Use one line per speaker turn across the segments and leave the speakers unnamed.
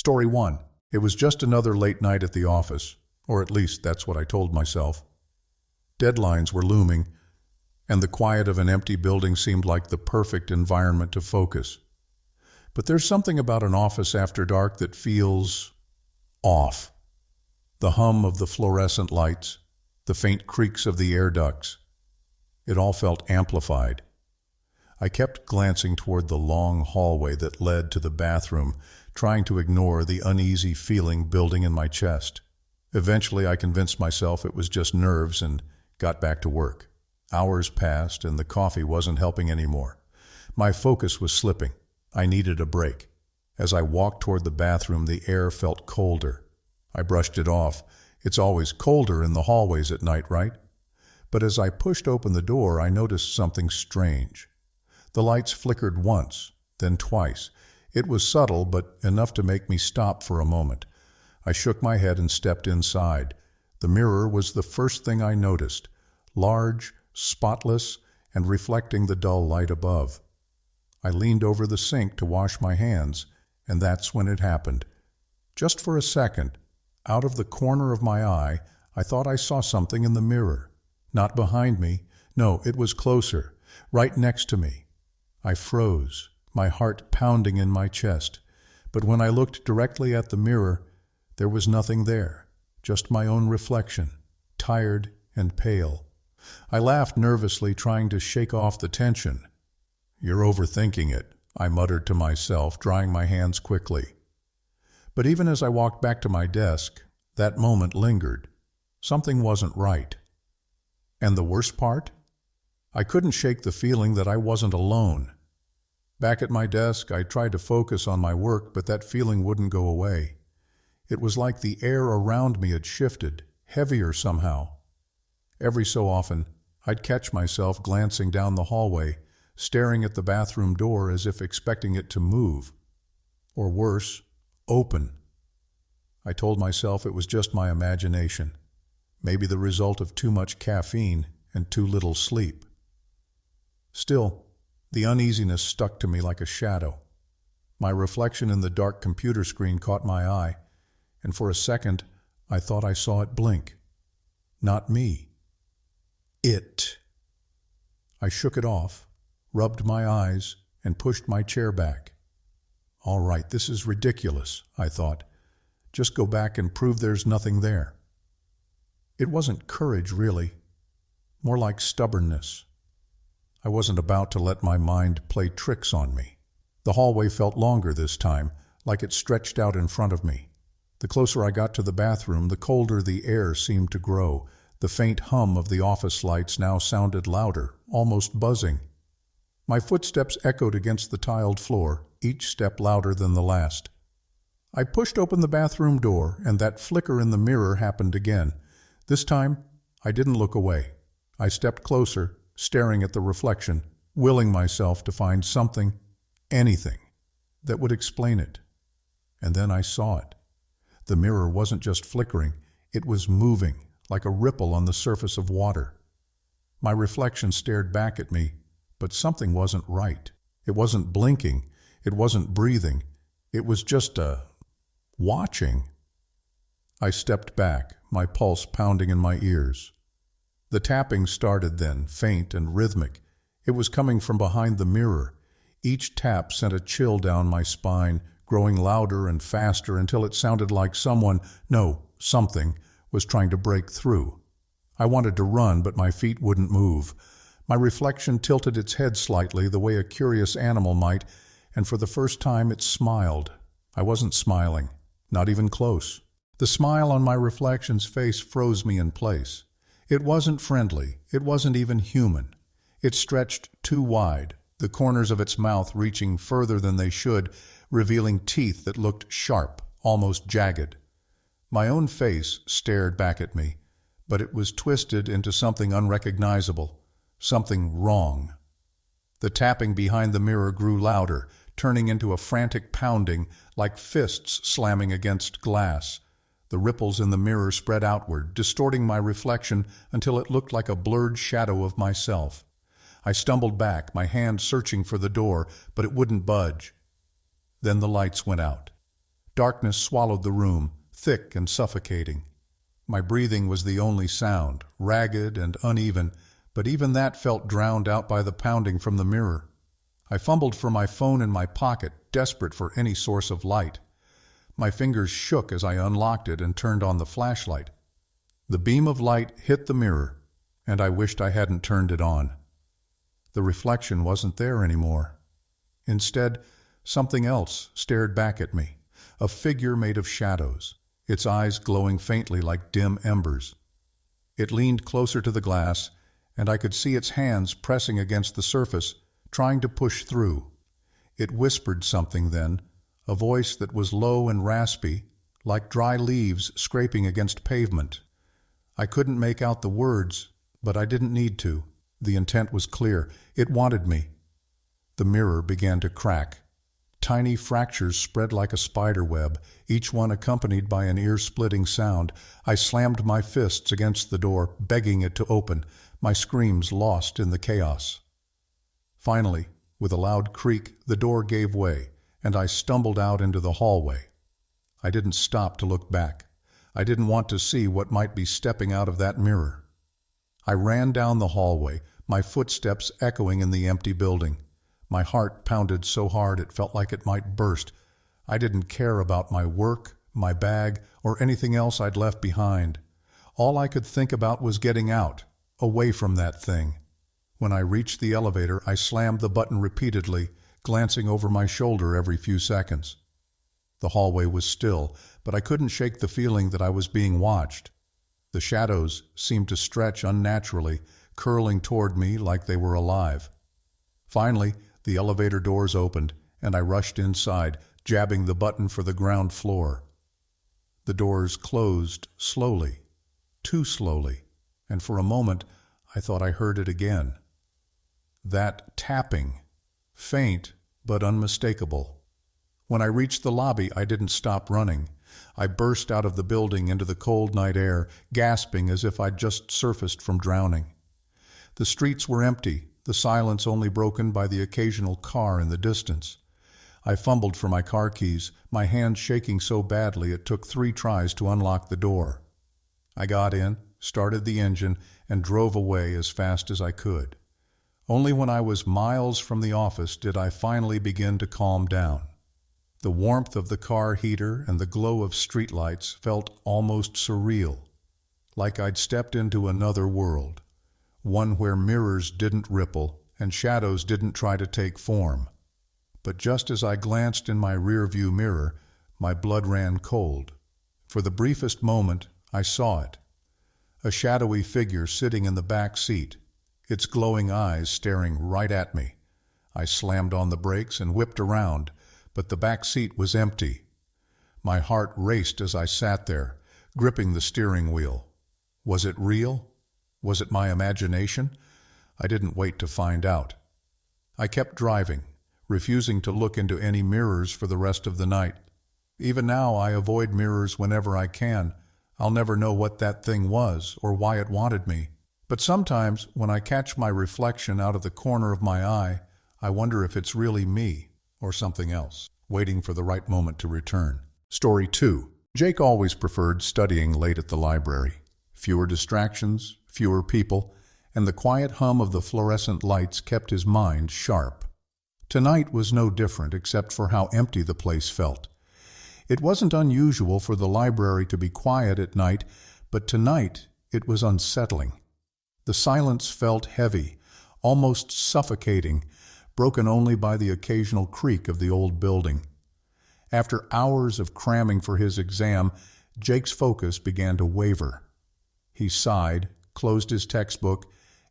Story 1. It was just another late night at the office, or at least that's what I told myself. Deadlines were looming, and the quiet of an empty building seemed like the perfect environment to focus. But there's something about an office after dark that feels off. The hum of the fluorescent lights, the faint creaks of the air ducts. It all felt amplified. I kept glancing toward the long hallway that led to the bathroom, trying to ignore the uneasy feeling building in my chest. Eventually, I convinced myself it was just nerves and got back to work. Hours passed and the coffee wasn't helping anymore. My focus was slipping. I needed a break. As I walked toward the bathroom, the air felt colder. I brushed it off. It's always colder in the hallways at night, right? But as I pushed open the door, I noticed something strange. The lights flickered once, then twice. It was subtle, but enough to make me stop for a moment. I shook my head and stepped inside. The mirror was the first thing I noticed, large, spotless, and reflecting the dull light above. I leaned over the sink to wash my hands, and that's when it happened. Just for a second, out of the corner of my eye, I thought I saw something in the mirror. Not behind me. No, it was closer, right next to me. I froze, my heart pounding in my chest. But when I looked directly at the mirror, there was nothing there, just my own reflection, tired and pale. I laughed nervously, trying to shake off the tension. "You're overthinking it," I muttered to myself, drying my hands quickly. But even as I walked back to my desk, that moment lingered. Something wasn't right. And the worst part? I couldn't shake the feeling that I wasn't alone. Back at my desk, I tried to focus on my work, but that feeling wouldn't go away. It was like the air around me had shifted, heavier somehow. Every so often, I'd catch myself glancing down the hallway, staring at the bathroom door as if expecting it to move. Or worse, open. I told myself it was just my imagination, maybe the result of too much caffeine and too little sleep. Still, the uneasiness stuck to me like a shadow. My reflection in the dark computer screen caught my eye, and for a second, I thought I saw it blink. Not me. It. I shook it off, rubbed my eyes, and pushed my chair back. All right, this is ridiculous, I thought. Just go back and prove there's nothing there. It wasn't courage, really. More like stubbornness. I wasn't about to let my mind play tricks on me. The hallway felt longer this time, like it stretched out in front of me. The closer I got to the bathroom, the colder the air seemed to grow. The faint hum of the office lights now sounded louder, almost buzzing. My footsteps echoed against the tiled floor, each step louder than the last. I pushed open the bathroom door, and that flicker in the mirror happened again. This time, I didn't look away. I stepped closer, staring at the reflection, willing myself to find something, anything, that would explain it. And then I saw it. The mirror wasn't just flickering, it was moving, like a ripple on the surface of water. My reflection stared back at me, but something wasn't right. It wasn't blinking, it wasn't breathing, it was just watching. I stepped back, my pulse pounding in my ears. The tapping started then, faint and rhythmic. It was coming from behind the mirror. Each tap sent a chill down my spine, growing louder and faster until it sounded like something, was trying to break through. I wanted to run, but my feet wouldn't move. My reflection tilted its head slightly, the way a curious animal might, and for the first time it smiled. I wasn't smiling, not even close. The smile on my reflection's face froze me in place. It wasn't friendly, it wasn't even human. It stretched too wide, the corners of its mouth reaching further than they should, revealing teeth that looked sharp, almost jagged. My own face stared back at me, but it was twisted into something unrecognizable, something wrong. The tapping behind the mirror grew louder, turning into a frantic pounding, like fists slamming against glass. The ripples in the mirror spread outward, distorting my reflection until it looked like a blurred shadow of myself. I stumbled back, my hand searching for the door, but it wouldn't budge. Then the lights went out. Darkness swallowed the room, thick and suffocating. My breathing was the only sound, ragged and uneven, but even that felt drowned out by the pounding from the mirror. I fumbled for my phone in my pocket, desperate for any source of light. My fingers shook as I unlocked it and turned on the flashlight. The beam of light hit the mirror, and I wished I hadn't turned it on. The reflection wasn't there anymore. Instead, something else stared back at me, a figure made of shadows, its eyes glowing faintly like dim embers. It leaned closer to the glass, and I could see its hands pressing against the surface, trying to push through. It whispered something then, a voice that was low and raspy, like dry leaves scraping against pavement. I couldn't make out the words, but I didn't need to. The intent was clear. It wanted me. The mirror began to crack. Tiny fractures spread like a spider web, each one accompanied by an ear-splitting sound. I slammed my fists against the door, begging it to open, my screams lost in the chaos. Finally, with a loud creak, the door gave way, and I stumbled out into the hallway. I didn't stop to look back. I didn't want to see what might be stepping out of that mirror. I ran down the hallway, my footsteps echoing in the empty building. My heart pounded so hard it felt like it might burst. I didn't care about my work, my bag, or anything else I'd left behind. All I could think about was getting out, away from that thing. When I reached the elevator, I slammed the button repeatedly, glancing over my shoulder every few seconds. The hallway was still, but I couldn't shake the feeling that I was being watched. The shadows seemed to stretch unnaturally, curling toward me like they were alive. Finally, the elevator doors opened, and I rushed inside, jabbing the button for the ground floor. The doors closed slowly, too slowly, and for a moment I thought I heard it again. That tapping, faint but unmistakable. When I reached the lobby, I didn't stop running. I burst out of the building into the cold night air, gasping as if I'd just surfaced from drowning. The streets were empty, the silence only broken by the occasional car in the distance. I fumbled for my car keys, my hands shaking so badly it took 3 tries to unlock the door. I got in, started the engine, and drove away as fast as I could. Only when I was miles from the office did I finally begin to calm down. The warmth of the car heater and the glow of streetlights felt almost surreal, like I'd stepped into another world, one where mirrors didn't ripple and shadows didn't try to take form. But just as I glanced in my rearview mirror, my blood ran cold. For the briefest moment, I saw it. A shadowy figure sitting in the back seat, its glowing eyes staring right at me. I slammed on the brakes and whipped around, but the back seat was empty. My heart raced as I sat there, gripping the steering wheel. Was it real? Was it my imagination? I didn't wait to find out. I kept driving, refusing to look into any mirrors for the rest of the night. Even now I avoid mirrors whenever I can. I'll never know what that thing was or why it wanted me. But sometimes, when I catch my reflection out of the corner of my eye, I wonder if it's really me or something else, waiting for the right moment to return. Story 2. Jake always preferred studying late at the library. Fewer distractions, fewer people, and the quiet hum of the fluorescent lights kept his mind sharp. Tonight was no different except for how empty the place felt. It wasn't unusual for the library to be quiet at night, but tonight it was unsettling. The silence felt heavy, almost suffocating, broken only by the occasional creak of the old building. After hours of cramming for his exam, Jake's focus began to waver. He sighed, closed his textbook,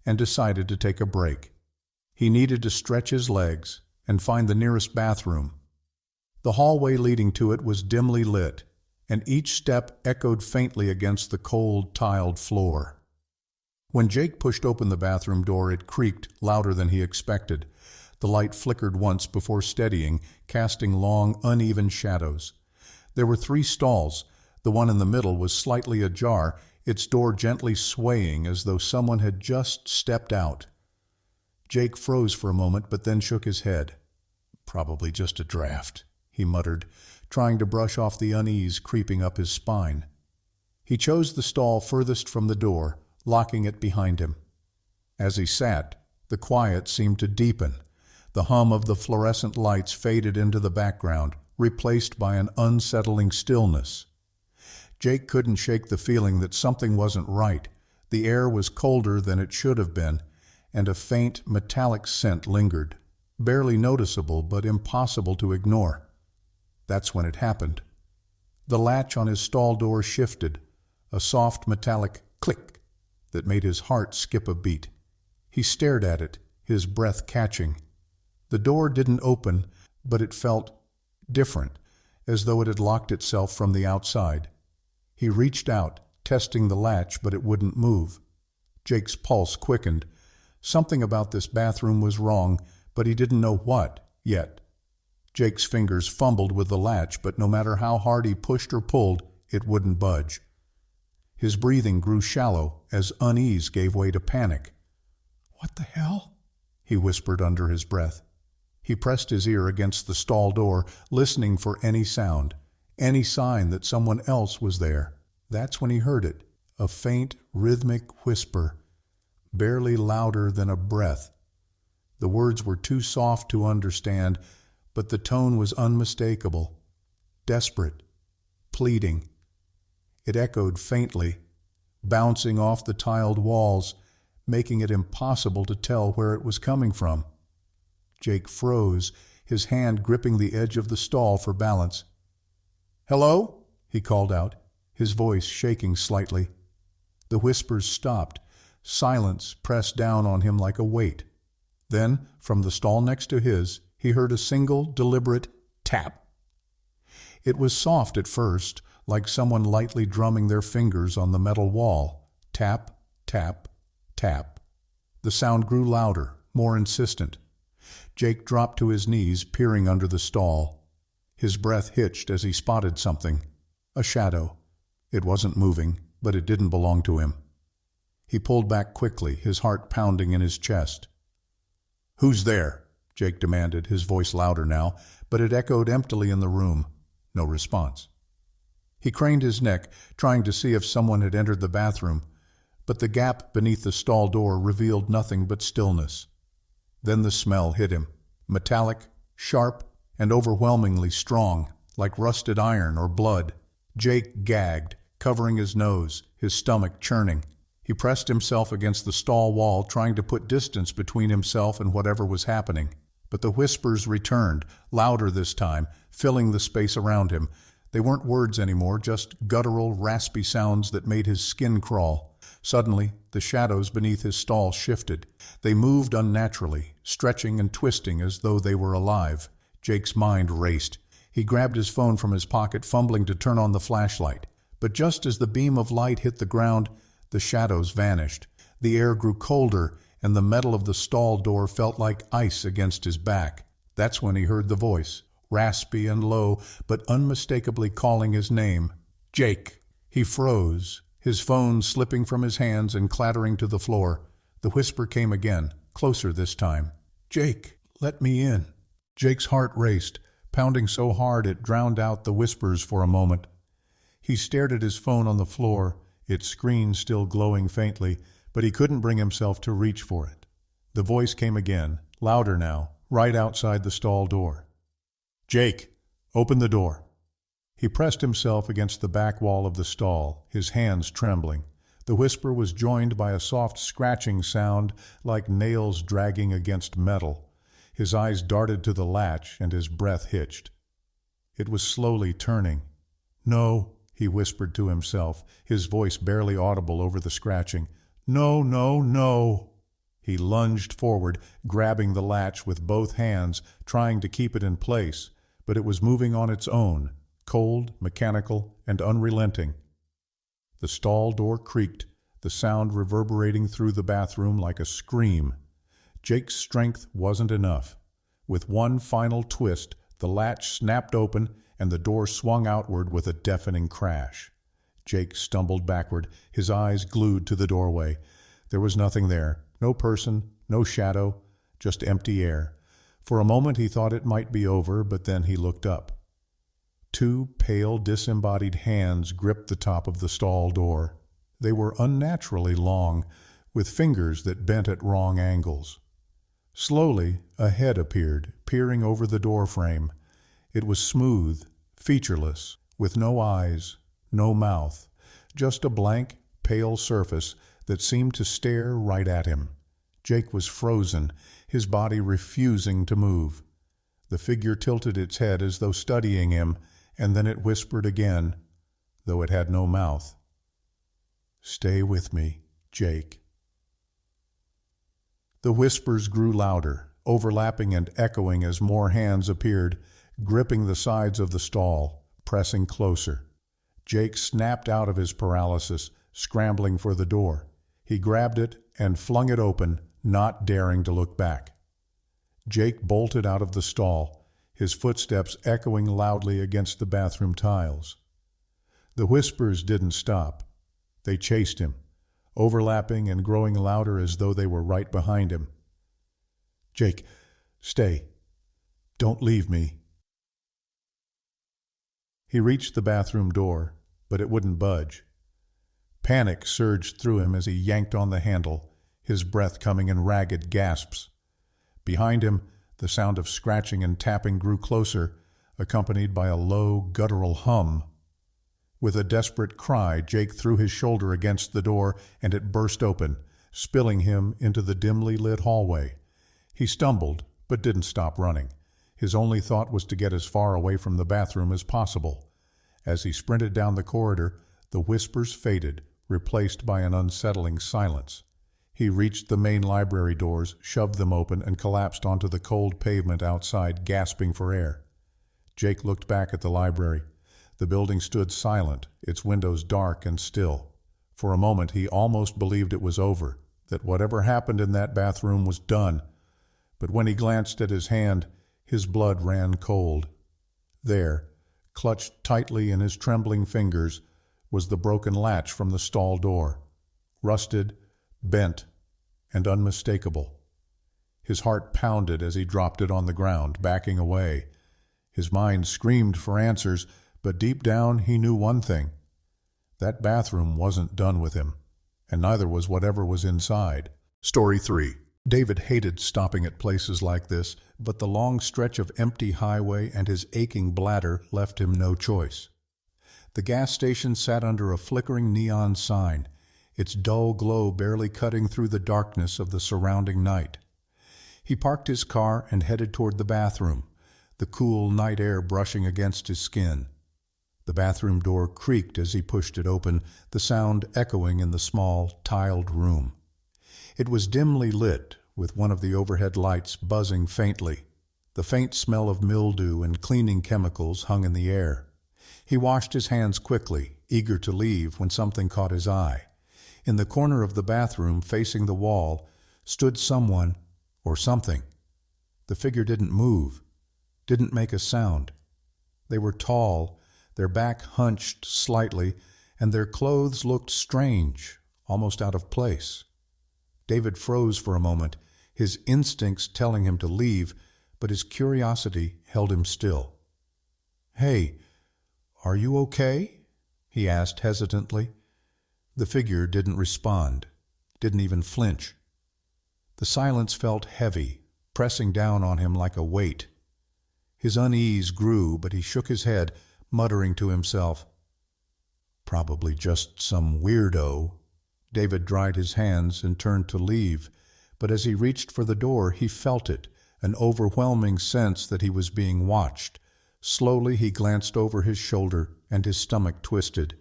and decided to take a break. He needed to stretch his legs and find the nearest bathroom. The hallway leading to it was dimly lit, and each step echoed faintly against the cold, tiled floor. When Jake pushed open the bathroom door, it creaked louder than he expected. The light flickered once before steadying, casting long, uneven shadows. There were 3 stalls. The one in the middle was slightly ajar, its door gently swaying as though someone had just stepped out. Jake froze for a moment, but then shook his head. "Probably just a draft," he muttered, trying to brush off the unease creeping up his spine. He chose the stall furthest from the door, locking it behind him. As he sat, the quiet seemed to deepen. The hum of the fluorescent lights faded into the background, replaced by an unsettling stillness. Jake couldn't shake the feeling that something wasn't right. The air was colder than it should have been, and a faint, metallic scent lingered, barely noticeable but impossible to ignore. That's when it happened. The latch on his stall door shifted, a soft metallic click that made his heart skip a beat. He stared at it, his breath catching. The door didn't open, but it felt different, as though it had locked itself from the outside. He reached out, testing the latch, but it wouldn't move. Jake's pulse quickened. Something about this bathroom was wrong, but he didn't know what yet. Jake's fingers fumbled with the latch, but no matter how hard he pushed or pulled, it wouldn't budge. His breathing grew shallow as unease gave way to panic. "What the hell?" he whispered under his breath. He pressed his ear against the stall door, listening for any sound, any sign that someone else was there. That's when he heard it, a faint, rhythmic whisper, barely louder than a breath. The words were too soft to understand, but the tone was unmistakable, desperate, pleading. It echoed faintly, bouncing off the tiled walls, making it impossible to tell where it was coming from. Jake froze, his hand gripping the edge of the stall for balance. "Hello?" he called out, his voice shaking slightly. The whispers stopped. Silence pressed down on him like a weight. Then, from the stall next to his, he heard a single, deliberate tap. It was soft at first, like someone lightly drumming their fingers on the metal wall. Tap, tap, tap. The sound grew louder, more insistent. Jake dropped to his knees, peering under the stall. His breath hitched as he spotted something. A shadow. It wasn't moving, but it didn't belong to him. He pulled back quickly, his heart pounding in his chest. "Who's there?" Jake demanded, his voice louder now, but it echoed emptily in the room. No response. He craned his neck, trying to see if someone had entered the bathroom, but the gap beneath the stall door revealed nothing but stillness. Then the smell hit him, metallic, sharp, and overwhelmingly strong, like rusted iron or blood. Jake gagged, covering his nose, his stomach churning. He pressed himself against the stall wall, trying to put distance between himself and whatever was happening. But the whispers returned, louder this time, filling the space around him. They weren't words anymore, just guttural, raspy sounds that made his skin crawl. Suddenly, the shadows beneath his stall shifted. They moved unnaturally, stretching and twisting as though they were alive. Jake's mind raced. He grabbed his phone from his pocket, fumbling to turn on the flashlight. But just as the beam of light hit the ground, the shadows vanished. The air grew colder, and the metal of the stall door felt like ice against his back. That's when he heard the voice, raspy and low, but unmistakably calling his name. "Jake!" He froze, his phone slipping from his hands and clattering to the floor. The whisper came again, closer this time. "Jake, let me in." Jake's heart raced, pounding so hard it drowned out the whispers for a moment. He stared at his phone on the floor, its screen still glowing faintly, but he couldn't bring himself to reach for it. The voice came again, louder now, right outside the stall door. "Jake, open the door." He pressed himself against the back wall of the stall, his hands trembling. The whisper was joined by a soft scratching sound like nails dragging against metal. His eyes darted to the latch and his breath hitched. It was slowly turning. "No," he whispered to himself, his voice barely audible over the scratching. "No, no, no." He lunged forward, grabbing the latch with both hands, trying to keep it in place, but it was moving on its own, cold, mechanical, and unrelenting. The stall door creaked, the sound reverberating through the bathroom like a scream. Jake's strength wasn't enough. With one final twist, the latch snapped open and the door swung outward with a deafening crash. Jake stumbled backward, his eyes glued to the doorway. There was nothing there, no person, no shadow, just empty air. For a moment he thought it might be over, but then he looked up. Two pale, disembodied hands gripped the top of the stall door. They were unnaturally long, with fingers that bent at wrong angles. Slowly, a head appeared, peering over the door frame. It was smooth, featureless, with no eyes, no mouth, just a blank, pale surface that seemed to stare right at him. Jake was frozen, his body refusing to move. The figure tilted its head as though studying him, and then it whispered again, though it had no mouth. "Stay with me, Jake." The whispers grew louder, overlapping and echoing as more hands appeared, gripping the sides of the stall, pressing closer. Jake snapped out of his paralysis, scrambling for the door. He grabbed it and flung it open, not daring to look back. Jake bolted out of the stall, his footsteps echoing loudly against the bathroom tiles. The whispers didn't stop. They chased him, overlapping and growing louder as though they were right behind him. "Jake, stay. Don't leave me." He reached the bathroom door, but it wouldn't budge. Panic surged through him as he yanked on the handle, his breath coming in ragged gasps. Behind him, the sound of scratching and tapping grew closer, accompanied by a low, guttural hum. With a desperate cry, Jake threw his shoulder against the door, and it burst open, spilling him into the dimly lit hallway. He stumbled, but didn't stop running. His only thought was to get as far away from the bathroom as possible. As he sprinted down the corridor, the whispers faded, replaced by an unsettling silence. He reached the main library doors, shoved them open, and collapsed onto the cold pavement outside, gasping for air. Jake looked back at the library. The building stood silent, its windows dark and still. For a moment he almost believed it was over, that whatever happened in that bathroom was done. But when he glanced at his hand, his blood ran cold. There, clutched tightly in his trembling fingers, was the broken latch from the stall door. Rusted, bent, and unmistakable. His heart pounded as he dropped it on the ground, backing away. His mind screamed for answers, but deep down he knew one thing. That bathroom wasn't done with him, and neither was whatever was inside. Story 3. David hated stopping at places like this, but the long stretch of empty highway and his aching bladder left him no choice. The gas station sat under a flickering neon sign, its dull glow barely cutting through the darkness of the surrounding night. He parked his car and headed toward the bathroom, the cool night air brushing against his skin. The bathroom door creaked as he pushed it open, the sound echoing in the small, tiled room. It was dimly lit, with one of the overhead lights buzzing faintly. The faint smell of mildew and cleaning chemicals hung in the air. He washed his hands quickly, eager to leave, when something caught his eye. In the corner of the bathroom, facing the wall, stood someone or something. The figure didn't move, didn't make a sound. They were tall, their back hunched slightly, and their clothes looked strange, almost out of place. David froze for a moment, his instincts telling him to leave, but his curiosity held him still. "Hey, are you okay?" he asked hesitantly. The figure didn't respond, didn't even flinch. The silence felt heavy, pressing down on him like a weight. His unease grew, but he shook his head, muttering to himself, "Probably just some weirdo." David dried his hands and turned to leave, but as he reached for the door, he felt it, an overwhelming sense that he was being watched. Slowly he glanced over his shoulder, and his stomach twisted.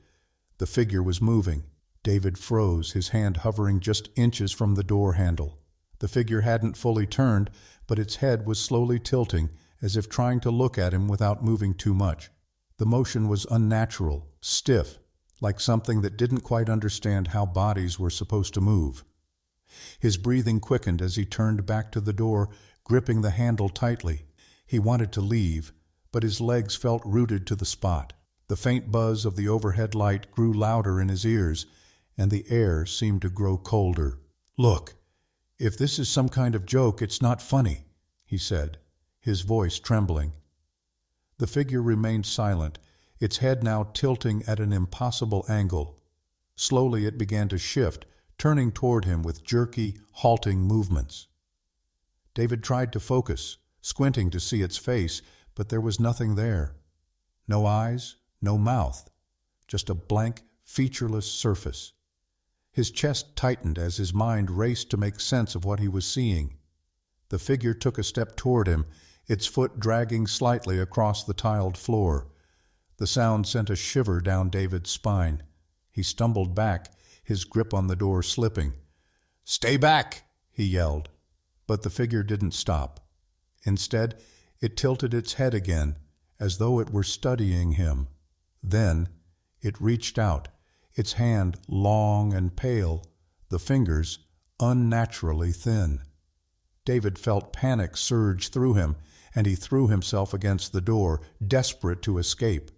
The figure was moving. David froze, his hand hovering just inches from the door handle. The figure hadn't fully turned, but its head was slowly tilting, as if trying to look at him without moving too much. The motion was unnatural, stiff, like something that didn't quite understand how bodies were supposed to move. His breathing quickened as he turned back to the door, gripping the handle tightly. He wanted to leave, but his legs felt rooted to the spot. The faint buzz of the overhead light grew louder in his ears, and the air seemed to grow colder. "Look, if this is some kind of joke, it's not funny," he said, his voice trembling. The figure remained silent, its head now tilting at an impossible angle. Slowly it began to shift, turning toward him with jerky, halting movements. David tried to focus, squinting to see its face, but there was nothing there. No eyes, no mouth, just a blank, featureless surface. His chest tightened as his mind raced to make sense of what he was seeing. The figure took a step toward him, its foot dragging slightly across the tiled floor. The sound sent a shiver down David's spine. He stumbled back, his grip on the door slipping. "Stay back!" he yelled. But the figure didn't stop. Instead, it tilted its head again, as though it were studying him. Then, it reached out, its hand long and pale, the fingers unnaturally thin. David felt panic surge through him, and he threw himself against the door, desperate to escape.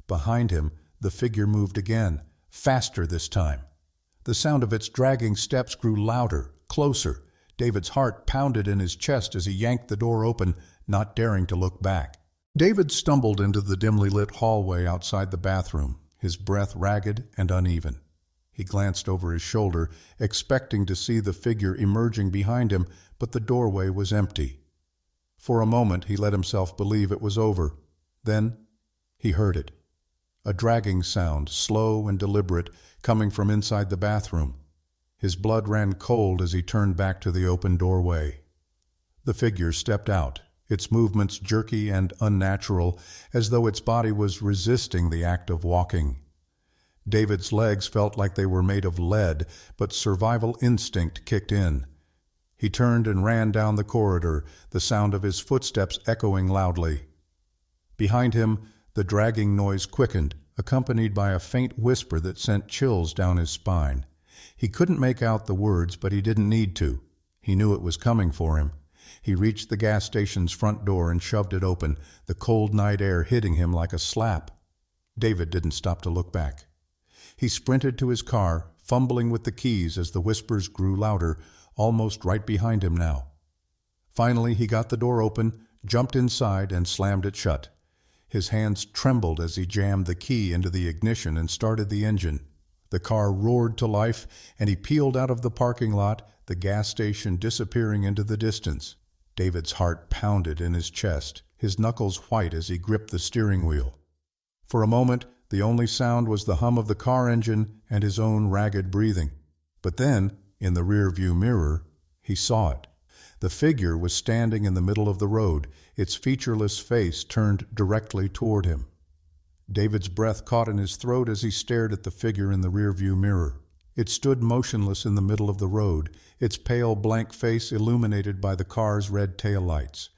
Behind him, the figure moved again, faster this time. The sound of its dragging steps grew louder, closer. David's heart pounded in his chest as he yanked the door open, not daring to look back. David stumbled into the dimly lit hallway outside the bathroom, his breath ragged and uneven. He glanced over his shoulder, expecting to see the figure emerging behind him, but the doorway was empty. For a moment he let himself believe it was over. Then he heard it. A dragging sound, slow and deliberate, coming from inside the bathroom. His blood ran cold as he turned back to the open doorway. The figure stepped out, its movements jerky and unnatural, as though its body was resisting the act of walking. David's legs felt like they were made of lead, but survival instinct kicked in. He turned and ran down the corridor, the sound of his footsteps echoing loudly. Behind him, the dragging noise quickened, accompanied by a faint whisper that sent chills down his spine. He couldn't make out the words, but he didn't need to. He knew it was coming for him. He reached the gas station's front door and shoved it open, the cold night air hitting him like a slap. David didn't stop to look back. He sprinted to his car, fumbling with the keys as the whispers grew louder, almost right behind him now. Finally, he got the door open, jumped inside, and slammed it shut. His hands trembled as he jammed the key into the ignition and started the engine. The car roared to life, and he peeled out of the parking lot, the gas station disappearing into the distance. David's heart pounded in his chest, his knuckles white as he gripped the steering wheel. For a moment, the only sound was the hum of the car engine and his own ragged breathing. But then, in the rear-view mirror, he saw it. The figure was standing in the middle of the road, its featureless face turned directly toward him. David's breath caught in his throat as he stared at the figure in the rear-view mirror. It stood motionless in the middle of the road, its pale, blank face illuminated by the car's red taillights.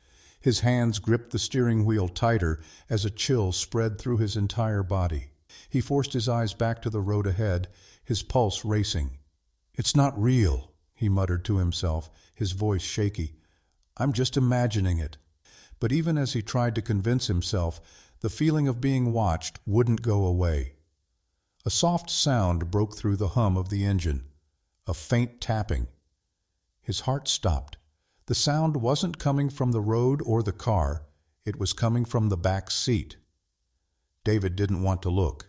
His hands gripped the steering wheel tighter as a chill spread through his entire body. He forced his eyes back to the road ahead, his pulse racing. "It's not real," he muttered to himself, his voice shaky. "I'm just imagining it." But even as he tried to convince himself, the feeling of being watched wouldn't go away. A soft sound broke through the hum of the engine, a faint tapping. His heart stopped. The sound wasn't coming from the road or the car, it was coming from the back seat. David didn't want to look.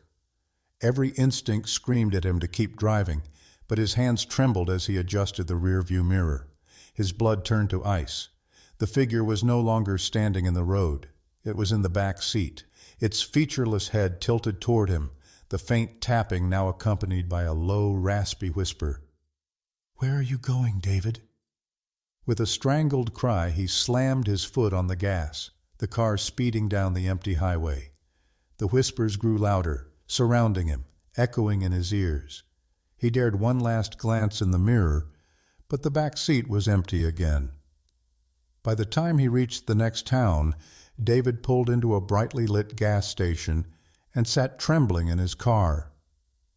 Every instinct screamed at him to keep driving, but his hands trembled as he adjusted the rear-view mirror. His blood turned to ice. The figure was no longer standing in the road. It was in the back seat, its featureless head tilted toward him, the faint tapping now accompanied by a low, raspy whisper. "Where are you going, David?" With a strangled cry, he slammed his foot on the gas, the car speeding down the empty highway. The whispers grew louder, surrounding him, echoing in his ears. He dared one last glance in the mirror, but the back seat was empty again. By the time he reached the next town, David pulled into a brightly lit gas station and sat trembling in his car.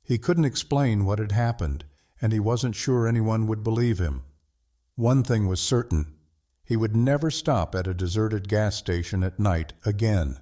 He couldn't explain what had happened, and he wasn't sure anyone would believe him. One thing was certain: he would never stop at a deserted gas station at night again.